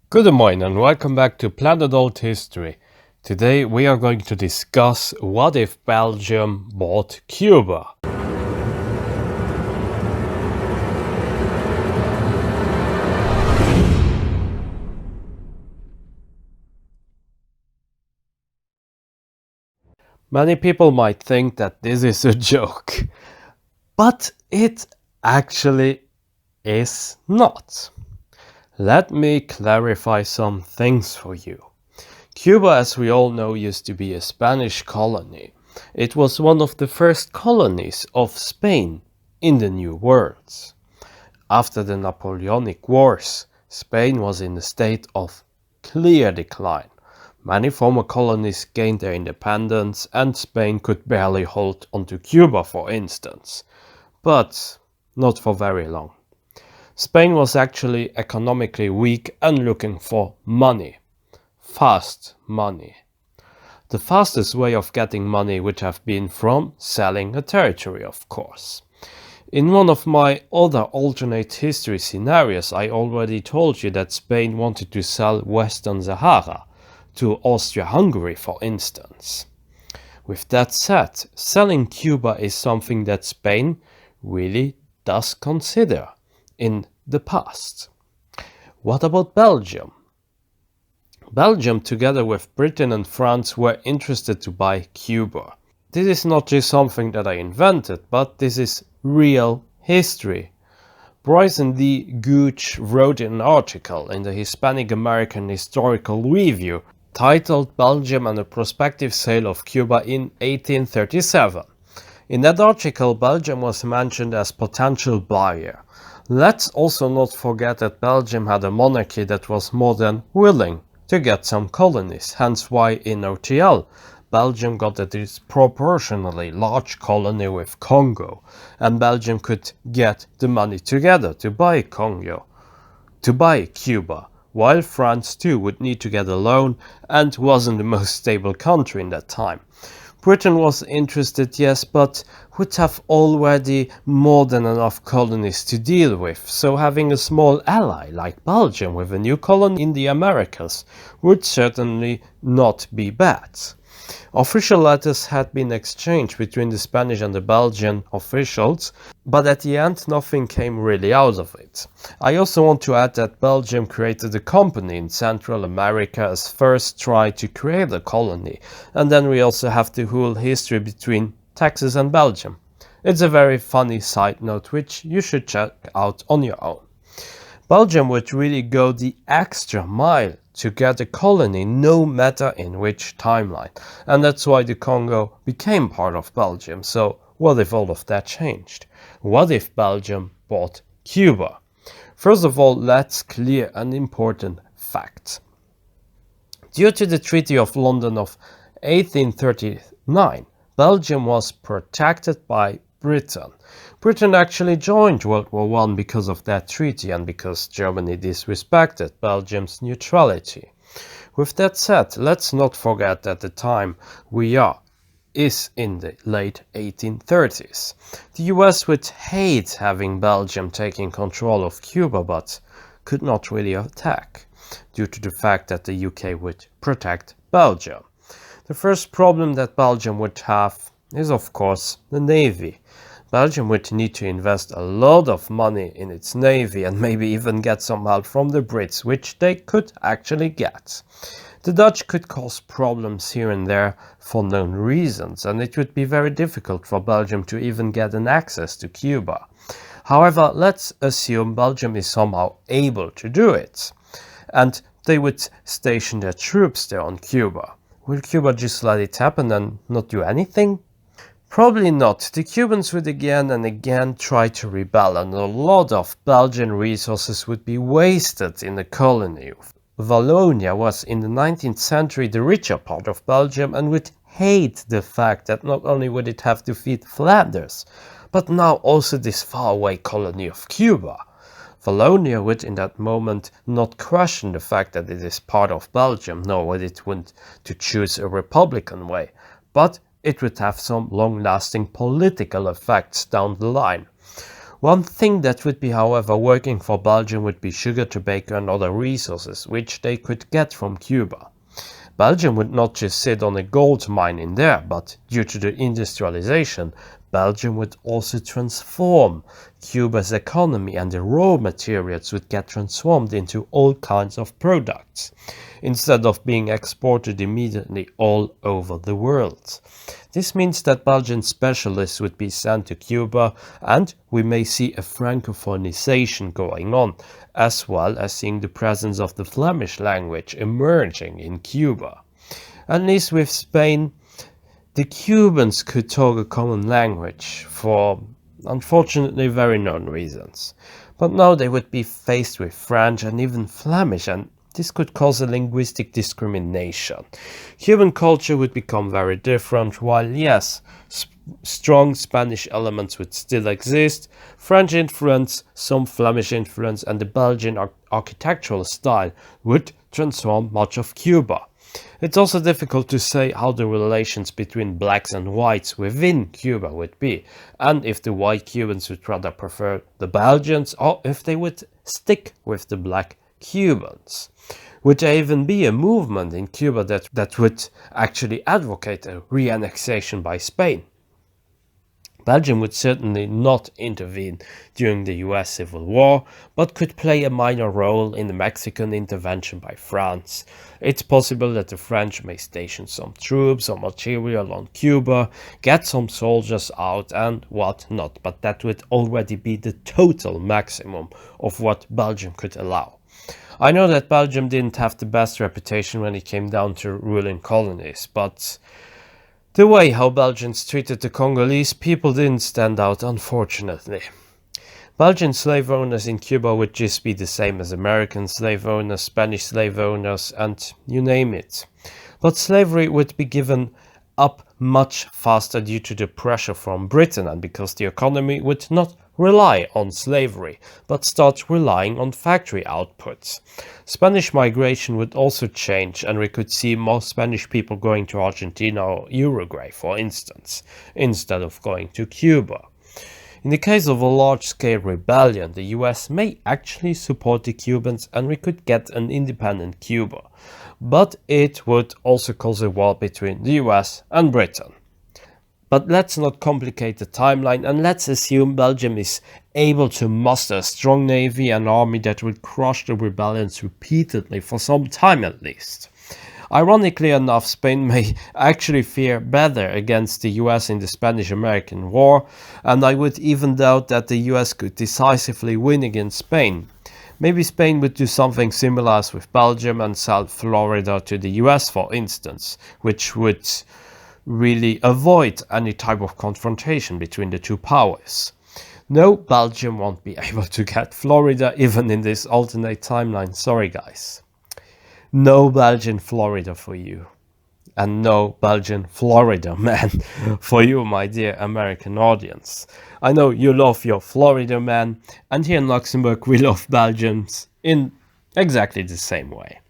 Good morning and welcome back to Planet Althistory. Today we are going to discuss what if Belgium bought Cuba. Many people might think that this is a joke, but it actually is not. Let me clarify some things for you. Cuba, as we all know, used to be a Spanish colony. It was one of the first colonies of Spain in the New World. After the Napoleonic Wars, Spain was in a state of clear decline. Many former colonies gained their independence and Spain could barely hold onto Cuba, for instance. But not for very long. Spain was actually economically weak and looking for money. Fast money. The fastest way of getting money would have been from selling a territory, of course. In one of my other alternate history scenarios, I already told you that Spain wanted to sell Western Sahara to Austria-Hungary, for instance. With that said, selling Cuba is something that Spain really does consider in the past. What about Belgium? Belgium, together with Britain and France, were interested to buy Cuba. This is not just something that I invented, but this is real history. Bryson D. Gooch wrote an article in the Hispanic American Historical Review titled Belgium and a Prospective Sale of Cuba in 1837. In that article, Belgium was mentioned as potential buyer. Let's also not forget that Belgium had a monarchy that was more than willing to get some colonies, hence why in OTL, Belgium got a disproportionately large colony with Congo, and Belgium could get the money together to buy Congo, to buy Cuba, while France too would need to get a loan and wasn't the most stable country in that time. Britain was interested, yes, but would have already more than enough colonies to deal with, so having a small ally like Belgium with a new colony in the Americas would certainly not be bad. Official letters had been exchanged between the Spanish and the Belgian officials, but at the end nothing came really out of it. I also want to add that Belgium created a company in Central America as first try to create a colony, and then we also have the whole history between Texas and Belgium. It's a very funny side note which you should check out on your own. Belgium would really go the extra mile to get a colony no matter in which timeline, and that's why the Congo became part of Belgium. So what if all of that changed? What if Belgium bought Cuba? First of all, let's clear an important fact. Due to the Treaty of London of 1839, Belgium was protected by Britain. Britain actually joined World War I because of that treaty and because Germany disrespected Belgium's neutrality. With that said, let's not forget that the time we are is in the late 1830s. The US would hate having Belgium taking control of Cuba, but could not really attack, due to the fact that the UK would protect Belgium. The first problem that Belgium would have is, of course, the navy. Belgium would need to invest a lot of money in its navy and maybe even get some help from the Brits, which they could actually get. The Dutch could cause problems here and there for known reasons, and it would be very difficult for Belgium to even get an access to Cuba. However, let's assume Belgium is somehow able to do it, and they would station their troops there on Cuba. Will Cuba just let it happen and not do anything? Probably not. The Cubans would again and again try to rebel, and a lot of Belgian resources would be wasted in the colony. Wallonia was in the 19th century the richer part of Belgium and would hate the fact that not only would it have to feed Flanders, but now also this faraway colony of Cuba. Wallonia would in that moment not question the fact that it is part of Belgium, nor would it want to choose a republican way, but it would have some long-lasting political effects down the line. One thing that would be, however, working for Belgium would be sugar, tobacco and other resources, which they could get from Cuba. Belgium would not just sit on a gold mine in there, but due to the industrialization, Belgium would also transform Cuba's economy, and the raw materials would get transformed into all kinds of products, instead of being exported immediately all over the world. This means that Belgian specialists would be sent to Cuba, and we may see a francophonization going on, as well as seeing the presence of the Flemish language emerging in Cuba. At least with Spain, the Cubans could talk a common language for, unfortunately, very known reasons. But now they would be faced with French and even Flemish, and this could cause a linguistic discrimination. Cuban culture would become very different, while yes, strong Spanish elements would still exist, French influence, some Flemish influence, and the Belgian architectural style would transform much of Cuba. It's also difficult to say how the relations between blacks and whites within Cuba would be, and if the white Cubans would rather prefer the Belgians or if they would stick with the black Cubans. Would there even be a movement in Cuba that would actually advocate a re-annexation by Spain? Belgium would certainly not intervene during the US Civil War, but could play a minor role in the Mexican intervention by France. It's possible that the French may station some troops or material on Cuba, get some soldiers out and whatnot, but that would already be the total maximum of what Belgium could allow. I know that Belgium didn't have the best reputation when it came down to ruling colonies, but the way how Belgians treated the Congolese people didn't stand out, unfortunately. Belgian slave owners in Cuba would just be the same as American slave owners, Spanish slave owners, and you name it. But slavery would be given up much faster due to the pressure from Britain, and because the economy would not rely on slavery, but start relying on factory outputs. Spanish migration would also change, and we could see more Spanish people going to Argentina or Uruguay, for instance, instead of going to Cuba. In the case of a large-scale rebellion, the US may actually support the Cubans and we could get an independent Cuba. But it would also cause a war between the US and Britain. But let's not complicate the timeline, and let's assume Belgium is able to muster a strong navy and army that will crush the rebellions repeatedly for some time at least. Ironically enough, Spain may actually fare better against the US in the Spanish-American War, and I would even doubt that the US could decisively win against Spain. Maybe Spain would do something similar as with Belgium and sell Florida to the US, for instance, which would really avoid any type of confrontation between the two powers. No, Belgium won't be able to get Florida even in this alternate timeline, sorry guys. No Belgian Florida for you. And no Belgian Florida man for you, my dear American audience. I know you love your Florida man, and here in Luxembourg we love Belgians in exactly the same way.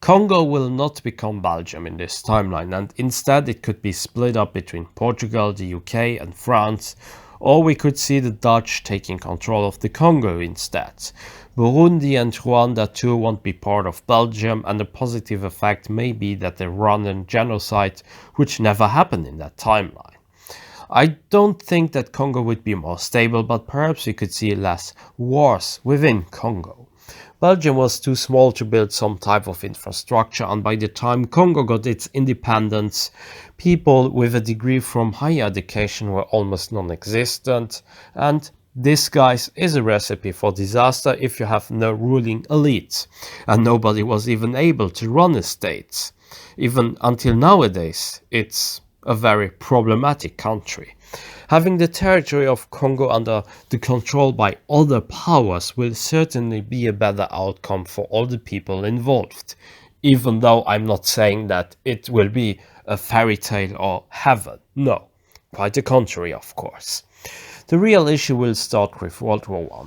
Congo will not become Belgium in this timeline, and instead it could be split up between Portugal, the UK and France, or we could see the Dutch taking control of the Congo instead. Burundi and Rwanda too won't be part of Belgium, and the positive effect may be that the Rwandan genocide which never happened in that timeline. I don't think that Congo would be more stable, but perhaps we could see less wars within Congo. Belgium was too small to build some type of infrastructure, and by the time Congo got its independence, people with a degree from higher education were almost non-existent, and this, guys, is a recipe for disaster if you have no ruling elite, and nobody was even able to run a state. Even until nowadays, it's a very problematic country. Having the territory of Congo under the control by other powers will certainly be a better outcome for all the people involved, even though I'm not saying that it will be a fairy tale or heaven. No, quite the contrary, of course. The real issue will start with World War I.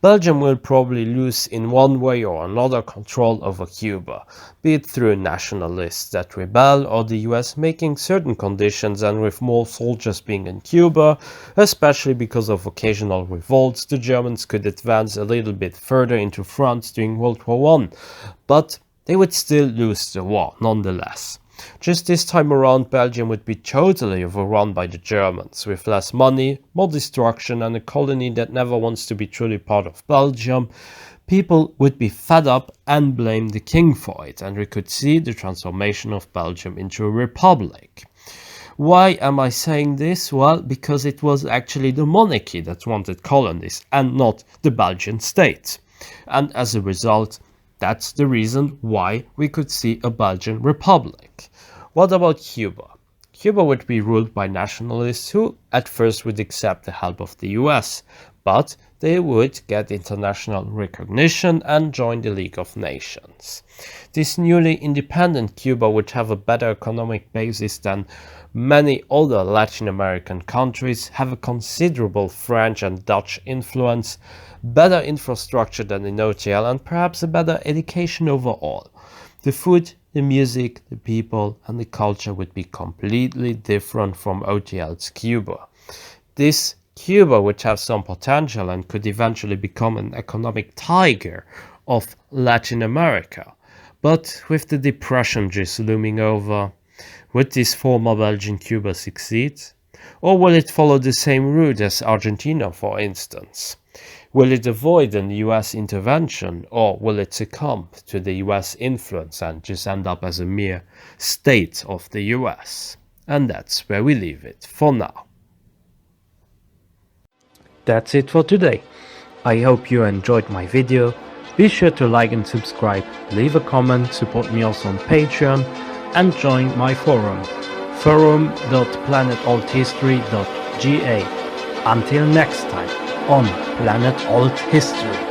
Belgium will probably lose in one way or another control over Cuba, be it through nationalists that rebel or the US making certain conditions, and with more soldiers being in Cuba, especially because of occasional revolts, the Germans could advance a little bit further into France during World War I, but they would still lose the war nonetheless. Just this time around, Belgium would be totally overrun by the Germans, with less money, more destruction, and a colony that never wants to be truly part of Belgium. People would be fed up and blame the king for it, and we could see the transformation of Belgium into a republic. Why am I saying this? Well, because it was actually the monarchy that wanted colonies and not the Belgian state. And as a result, that's the reason why we could see a Belgian republic. What about Cuba? Cuba would be ruled by nationalists who at first would accept the help of the US, but they would get international recognition and join the League of Nations. This newly independent Cuba would have a better economic basis than many other Latin American countries, have a considerable French and Dutch influence, better infrastructure than in OTL, and perhaps a better education overall. The food, the music, the people, and the culture would be completely different from OTL's Cuba. This Cuba would have some potential and could eventually become an economic tiger of Latin America. But with the depression just looming over, would this former Belgian Cuba succeed? Or will it follow the same route as Argentina, for instance? Will it avoid an US intervention, or will it succumb to the US influence and just end up as a mere state of the US? And that's where we leave it for now. That's it for today. I hope you enjoyed my video. Be sure to like and subscribe, leave a comment, support me also on Patreon, and join my forum, forum.planetalthistory.ga. Until next time on Planet Alt History.